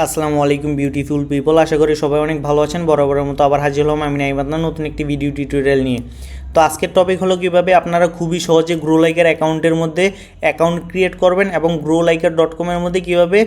আসসালামু আলাইকুম beautiful people, আশা করি সবাই অনেক ভালো আছেন। বরাবরের মতো আবার হাজির হলাম আমি নাইম আদনান নতুন একটি ভিডিও টিউটোরিয়াল নিয়ে। তো আজকের টপিক হলো কীভাবে আপনারা খুবই সহজে গ্রো লাইকের অ্যাকাউন্টের মধ্যে অ্যাকাউন্ট ক্রিয়েট করবেন এবং growliker.com-এর মধ্যে কীভাবে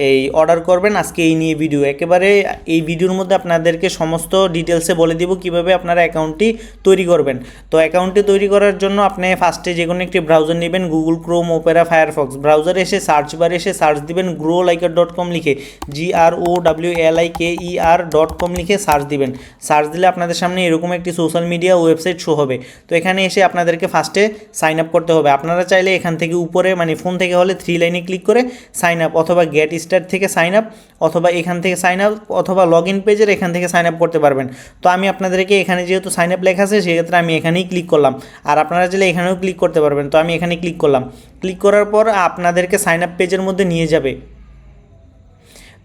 এই অর্ডার করবেন। আজকে এই নিয়ে ভিডিও, একেবারে এই ভিডিওর মধ্যে আপনাদেরকে সমস্ত ডিটেলসে বলে দিব কীভাবে আপনারা অ্যাকাউন্টটি তৈরি করবেন। তো অ্যাকাউন্টটি তৈরি করার জন্য আপনি ফার্স্টে যে কোনো একটি ব্রাউজার নেবেন, গুগল ক্রোম, ওপেরা, ফায়ারফক্স। ব্রাউজারে এসে সার্চ বারে এসে সার্চ দিবেন growliker.com লিখে, growliker.com লিখে সার্চ দিবেন। সার্চ দিলে আপনাদের সামনে এরকম একটি সোশ্যাল মিডিয়া ওয়েবসাইট শো হবে। তো এখানে এসে আপনাদেরকে ফার্স্টে সাইন আপ করতে হবে। আপনারা চাইলে এখান থেকে উপরে মানে ফোন থেকে হলে 3 লাইনে ক্লিক করে সাইন আপ, অথবা গেট স্টার্ট থেকে সাইন আপ, অথবা এখান থেকে সাইন আপ, অথবা লগ ইন পেজের এখান থেকে সাইন আপ করতে পারবেন। তো আমি আপনাদেরকে এখানে যেহেতু সাইন আপ লেখা আছে সেক্ষেত্রে আমি এখানেই ক্লিক করলাম, আর আপনারা চাইলে এখানেও ক্লিক করতে পারবেন। তো আমি এখানে ক্লিক করলাম। ক্লিক করার পর আপনাদেরকে সাইন আপ পেজের মধ্যে নিয়ে যাবে।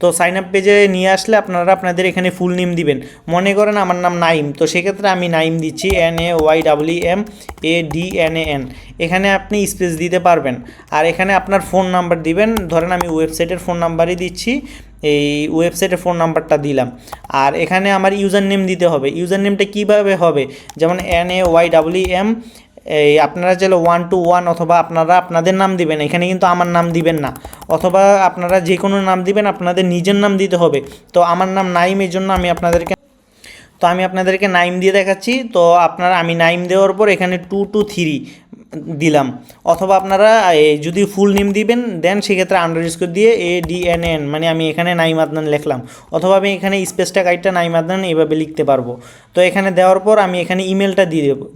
তো সাইন আপ পেজে নিয়ে আসলে আপনারা আপনাদের এখানে ফুল নেম দিবেন। মনে করেন আমার নাম নাইম, তো সেক্ষেত্রে আমি নাইম দিচ্ছি, NAYMADNAN। এখানে আপনি স্পেস দিতে পারবেন, আর এখানে আপনার ফোন নাম্বার দিবেন। ধরেন আমি ওয়েবসাইটের ফোন নাম্বারই দিচ্ছি, এই ওয়েবসাইটের ফোন নাম্বারটা দিলাম। আর এখানে আমার ইউজার নেম দিতে হবে। ইউজার নেমটা কীভাবে হবে, যেমন NAYM, এই আপনারা চাইলে 121 অথবা আপনারা আপনাদের নাম দিবেন, এখানে কিন্তু আমার নাম দিবেন না। অথবা আপনারা যে কোনো নাম দিবেন, আপনাদের নিজের নাম দিতে হবে। তো আমার নাম নাইম, এই জন্য আমি আপনাদেরকে নাইম দিয়ে দেখাচ্ছি। তো আমি নাইম দেওয়ার পর এখানে 223 দিলাম। অথবা আপনারা যদি ফুল নেম দিবেন দেন সেক্ষেত্রে আন্ডারস্কোর দিয়ে ADNN, মানে আমি এখানে নাইম আদনান লিখলাম। অথবা আমি এখানে স্পেসটা কাইটটা নাইম আদনান এইভাবে লিখতে পারবো। তো এখানে দেওয়ার পর আমি এখানে ইমেলটা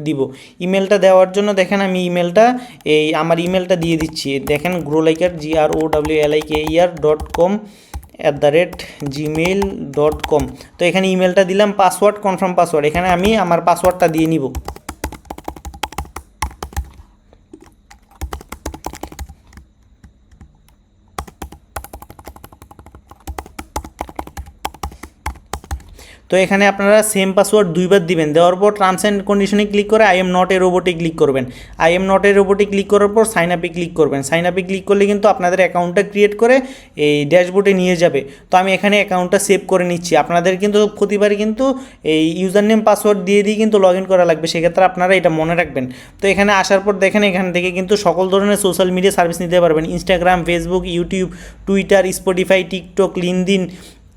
দিব। ইমেলটা দেওয়ার জন্য দেখেন আমি আমার ইমেলটা দিয়ে দিচ্ছি। দেখেন growliker growliker.com@gmail.com। তো এখানে ইমেলটা দিলাম, পাসওয়ার্ড কনফার্ম পাসওয়ার্ড, এখানে আমি আমার পাসওয়ার্ডটা দিয়ে নিব। তো এখানে আপনারা সেম পাসওয়ার্ড 2বার দিবেন। দেওয়ার পর টার্মস অ্যান্ড কন্ডিশনে ক্লিক করে আই এম নট এ রোবটে ক্লিক করবেন। আই এম নট এ রোবটে ক্লিক করার পর সাইন আপে ক্লিক করবেন। সাইন আপে ক্লিক করলে কিন্তু আপনাদের অ্যাকাউন্টটা ক্রিয়েট করে এই ড্যাশবোর্ডে নিয়ে যাবে। তো আমি এখানে অ্যাকাউন্টটা সেভ করে নিচ্ছি। আপনাদের কিন্তু প্রতিবারই কিন্তু এই ইউজার নেম পাসওয়ার্ড দিয়ে কিন্তু লগ ইন করা লাগবে, সেক্ষেত্রে আপনারা এটা মনে রাখবেন। তো এখানে আসার পর দেখেন এখান থেকে কিন্তু সকল ধরনের সোশ্যাল মিডিয়া সার্ভিস নিতে পারবেন। Instagram, Facebook, YouTube, Twitter, Spotify, TikTok, LinkedIn,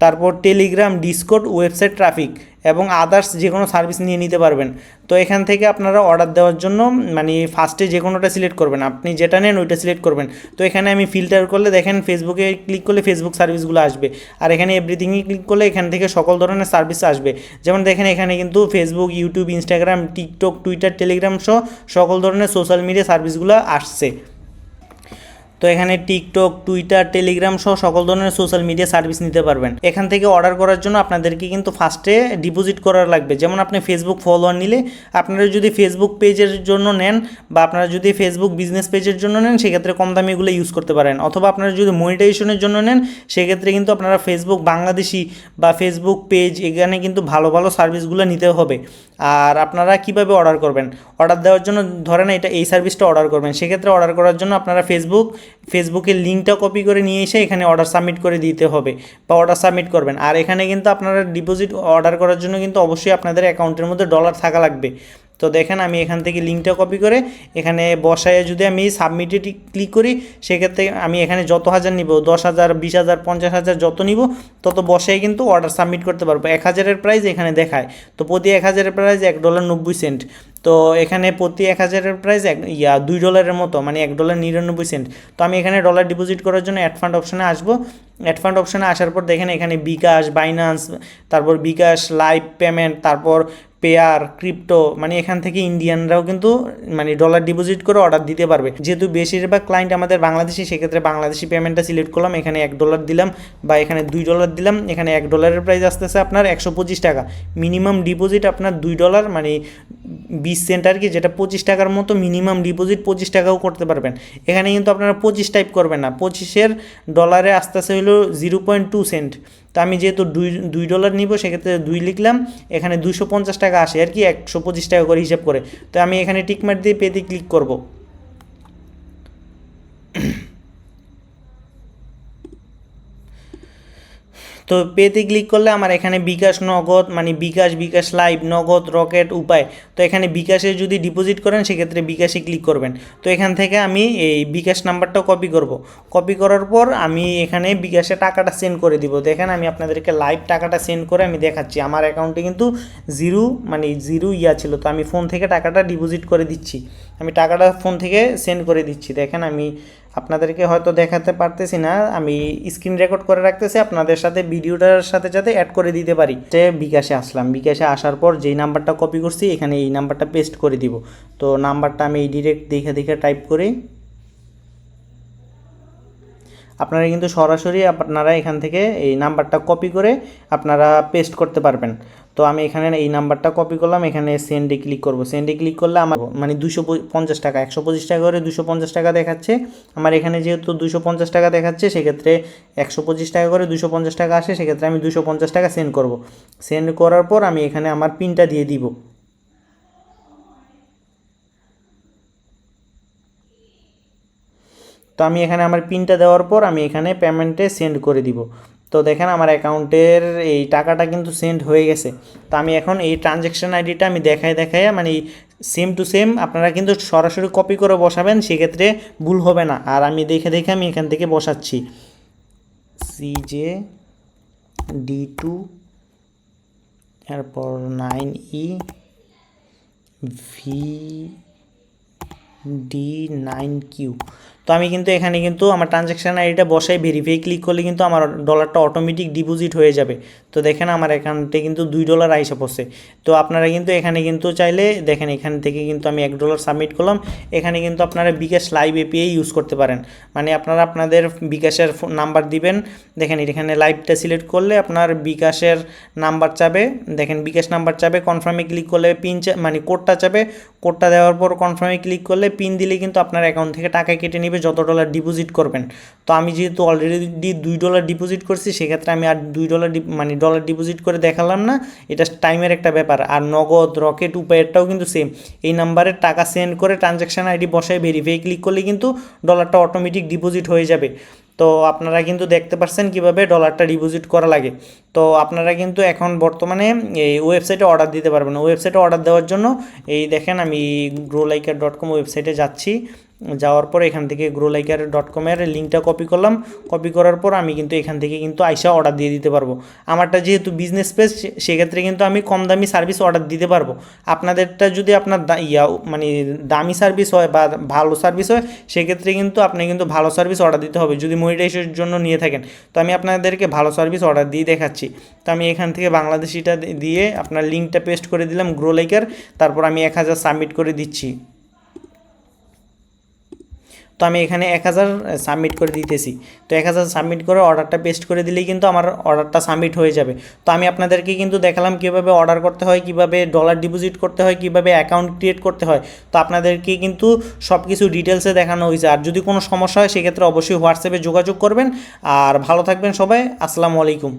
তারপর টেলিগ্রাম, ডিসকর্ড, ওয়েবসাইট ট্রাফিক এবং আদার্স যে কোনো সার্ভিস নিতে পারবেন। তো এখান থেকে আপনারা অর্ডার দেওয়ার জন্য মানে ফার্স্টে যে কোনোটা সিলেক্ট করবেন, আপনি যেটা নেন ওইটা সিলেক্ট করবেন। তো এখানে আমি ফিল্টার করলে দেখেন ফেসবুকে ক্লিক করলে ফেসবুক সার্ভিসগুলো আসবে, আর এখানে এভরিথিংয়ে ক্লিক করলে এখান থেকে সকল ধরনের সার্ভিস আসবে। যেমন দেখেন এখানে কিন্তু Facebook, YouTube, Instagram, TikTok, Twitter, Telegram সহ সকল ধরনের সোশ্যাল মিডিয়া সার্ভিসগুলো আসছে। তো এখানে টিকটক, টুইটার, টেলিগ্রাম সহ সকল ধরনের সোশ্যাল মিডিয়া সার্ভিস নিতে পারবেন। এখান থেকে অর্ডার করার জন্য আপনাদেরকে কিন্তু ফার্স্টে ডিপোজিট করার লাগবে। যেমন আপনি ফেসবুক ফলোয়ার নিলে, আপনারা যদি ফেসবুক পেজের জন্য নেন বা আপনারা যদি ফেসবুক বিজনেস পেজের জন্য নেন সেক্ষেত্রে কম দামে এগুলো ইউজ করতে পারেন। অথবা আপনারা যদি মনিটাইজেশনের জন্য নেন সেক্ষেত্রে কিন্তু আপনারা ফেসবুক বাংলাদেশি বা ফেসবুক পেজ, এখানে কিন্তু ভালো ভালো সার্ভিসগুলো নিতে হবে। আর আপনারা কিভাবে অর্ডার করবেন, অর্ডার দেওয়ার জন্য ধরেন এই সার্ভিসটা অর্ডার করবেন, সেক্ষেত্রে অর্ডার করার জন্য আপনারা ফেসবুকের লিঙ্কটা কপি করে নিয়ে এসে এখানে অর্ডার সাবমিট করে দিতে হবে বা অর্ডার সাবমিট করবেন। আর এখানে কিন্তু আপনারা ডিপোজিট অর্ডার করার জন্য কিন্তু অবশ্যই আপনাদের অ্যাকাউন্টের মধ্যে ডলার থাকা লাগবে। তো দেখেন আমি এখান থেকে লিঙ্কটা কপি করে এখানে বসায় যদি আমি সাবমিটে ক্লিক করি সেক্ষেত্রে আমি এখানে যত হাজার নিব, 10,000, 20,000, 50,000 যত নিব তত বসায় কিন্তু অর্ডার সাবমিট করতে পারবো। 1,000-এর প্রাইস এখানে দেখায়, তো প্রতি 1,000-এর প্রাইস $1.90। তো এখানে প্রতি 1,000-এর প্রাইস $2 মতো, মানে $1.99। তো আমি এখানে ডলার ডিপোজিট করার জন্য অ্যাড ফান্ড অপশানে আসবো। অ্যাড ফান্ড অপশানে আসার পর দেখেন এখানে বিকাশ, বাইন্যান্স, তারপর বিকাশ লাইভ পেমেন্ট, তারপর পেয়ার, ক্রিপ্টো, মানে এখান থেকে ইন্ডিয়ানরাও কিন্তু মানে ডলার ডিপোজিট করে অর্ডার দিতে পারবে। যেহেতু বেশিরভাগ ক্লায়েন্ট আমাদের বাংলাদেশি, সেক্ষেত্রে বাংলাদেশি পেমেন্টটা সিলেক্ট করলাম। এখানে $1 দিলাম বা এখানে $2 দিলাম। এখানে $1-এর প্রাইস আসতেছে আপনার 125 টাকা। মিনিমাম ডিপোজিট আপনার $2, মানে 20 সেন্ট আর কি, যেটা 25 টাকার মতো মিনিমাম ডিপোজিট। 25 টাকাও করতে পারবেন। এখানে কিন্তু আপনারা 25 টাইপ করবেন না, 25-এর ডলারে আসতেছে হলো 0.2 সেন্ট। তো আমি যেহেতু $2 নিব সেক্ষেত্রে 2 লিখলাম। এখানে 250 টাকা আসে আর কি, 125 টাকা করে হিসাব করে। তো আমি এখানে টিকমার্ক দিয়ে পেতে ক্লিক করব। তো পেতে ক্লিক করলে আমার এখানে বিকাশ, নগদ মানে বিকাশ লাইভ, নগদ, রকেট, উপায়। তো এখানে বিকাশে যদি ডিপোজিট করেন সেক্ষেত্রে বিকাশে ক্লিক করবেন। তো এখান থেকে আমি এই বিকাশ নাম্বারটা কপি করব। কপি করার পর আমি এখানে বিকাশে টাকাটা সেন্ড করে দিব। দেখেন আমি আপনাদেরকে লাইভ টাকাটা সেন্ড করে আমি দেখাচ্ছি। আমার অ্যাকাউন্টে কিন্তু জিরো ছিল, তো আমি ফোন থেকে টাকাটা ডিপোজিট করে দিচ্ছি। আমি টাকাটা ফোন থেকে সেন্ড করে দিচ্ছি। দেখেন আমি আপনাদেরকে হয়তো দেখাতে পারতেছি না, আমি স্ক্রিন রেকর্ড করে রাখতেছি, আপনাদের সাথে ভিডিওটার সাথে সাথে অ্যাড করে দিতে পারি। বিকাশে আসলাম, বিকাশে আসার পর যেই নাম্বারটা কপি করছি এখানে এই নাম্বারটা পেস্ট করে দিব। তো নাম্বারটা আমি ডিরেক্ট দেখে টাইপ করি। আপনারা কিন্তু সরাসরি আপনারা এখান থেকে এই নাম্বারটা কপি করে আপনারা পেস্ট করতে পারবেন। তো আমি এখানে এই নাম্বারটা কপি করলাম, এখানে সেন্ডে ক্লিক করব। সেন্ডে ক্লিক করলে আমার মানে 250 টাকা, 125 টাকা করে 250 টাকা দেখাচ্ছে। আমার এখানে যেহেতু 250 টাকা দেখাচ্ছে সেক্ষেত্রে 125 টাকা করে 250 টাকা আসে, সেক্ষেত্রে আমি 250 টাকা সেন্ড করব। সেন্ড করার পর আমি এখানে আমার পিনটা দিয়ে দিব। তো আমি এখানে আমার পিনটা দেওয়ার পর আমি এখানে পেমেন্টে সেন্ড করে দিব। তো দেখেন আমার অ্যাকাউন্টের এই টাকাটা কিন্তু সেন্ড হয়ে গেছে। তো আমি এখন এই ট্রানজ্যাকশন আইডিটা আমি দেখাই মানে সেম টু সেম আপনারা কিন্তু সরাসরি কপি করে বসাবেন, সেক্ষেত্রে ভুল হবে না। আর আমি দেখে আমি এখান থেকে বসাচ্ছি CJD2 এরপর 9EVD9Q। তো আমি কিন্তু এখানে কিন্তু আমার ট্রানজ্যাকশান আইডিটা বসাই, ভেরিফাই ক্লিক করলে কিন্তু আমার ডলারটা অটোমেটিক ডিপোজিট হয়ে যাবে। তো দেখেন আমার অ্যাকাউন্টে কিন্তু $2 আইসা পড়ছে। তো আপনারা কিন্তু এখানে কিন্তু চাইলে দেখেন এখান থেকে কিন্তু আমি $1 সাবমিট করলাম। এখানে কিন্তু আপনারা বিকাশ লাইভ এপিআই ইউজ করতে পারেন, মানে আপনারা আপনাদের বিকাশের নাম্বার দিবেন। দেখেন এখানে লাইভটা সিলেক্ট করলে আপনার বিকাশের নাম্বার চাবে, দেখেন বিকাশ নাম্বার চাবে, কনফার্মে ক্লিক করলে পিন মানে কোডটা চাবে, কোডটা দেওয়ার পর কনফার্মে ক্লিক করলে পিন দিলে কিন্তু আপনার অ্যাকাউন্ট থেকে টাকা কেটে নেবে যত ডলার ডিপোজিট করবেন। তো আমি যেহেতু অলরেডি $2 ডিপোজিট করছি, সেক্ষেত্রে আমি আর $2 মানে ডলার ডিপোজিট করে দেখালাম না, এটা টাইমের একটা ব্যাপার। আর নগদ, রকেট, উপায়েরটাও কিন্তু সেম, এই নাম্বারে টাকা সেন্ড করে ট্রানজ্যাকশান আইডি বসায় ভেরিফাই ক্লিক করলে কিন্তু ডলারটা অটোমেটিক ডিপোজিট হয়ে যাবে। তো আপনারা কিন্তু দেখতে পাচ্ছেন কিভাবে ডলারটা ডিপোজিট করা লাগে। তো আপনারা কিন্তু এখন বর্তমানে এই ওয়েবসাইটে অর্ডার দিতে পারবেন। ওয়েবসাইটে অর্ডার দেওয়ার জন্য এই দেখেন আমি growliker.com ওয়েবসাইটে যাচ্ছি। যাওয়ার পর এখান থেকে growliker.com এর লিঙ্কটা কপি করলাম। কপি করার পর আমি কিন্তু এখান থেকে কিন্তু আইসা অর্ডার দিয়ে দিতে পারবো। আমারটা যেহেতু বিজনেস পেজ, সেক্ষেত্রে কিন্তু আমি কম দামি সার্ভিস অর্ডার দিতে পারবো। আপনাদেরটা যদি আপনার মানে দামি সার্ভিস হয় বা ভালো সার্ভিস হয়, সেক্ষেত্রে কিন্তু আপনি কিন্তু ভালো সার্ভিস অর্ডার দিতে হবে যদি মনিটাইজেশনের জন্য নিয়ে থাকেন। তো আমি আপনাদেরকে ভালো সার্ভিস অর্ডার দিয়ে দেখাচ্ছি। তো আমি এখান থেকে বাংলাদেশিটা দিয়ে আপনার লিঙ্কটা পেস্ট করে দিলাম গ্রোলাইকার, তারপর আমি 1000 সাবমিট করে দিচ্ছি। তো আমি এখানে 1000 সাবমিট করে দিতেছি। তো 1000 সাবমিট করে অর্ডারটা পেস্ট করে দিলেই কিন্তু আমার অর্ডারটা সাবমিট হয়ে যাবে। তো আমি আপনাদেরকে কিন্তু দেখালাম কীভাবে অর্ডার করতে হয়, কীভাবে ডলার ডিপোজিট করতে হয়, কীভাবে অ্যাকাউন্ট ক্রিয়েট করতে হয়। তো আপনাদেরকে কিন্তু সব কিছু ডিটেলসে দেখানো হয়েছে। আর যদি কোনো সমস্যা হয় সেক্ষেত্রে অবশ্যই হোয়াটসঅ্যাপে যোগাযোগ করবেন। আর ভালো থাকবেন সবাই, আসসালামু আলাইকুম।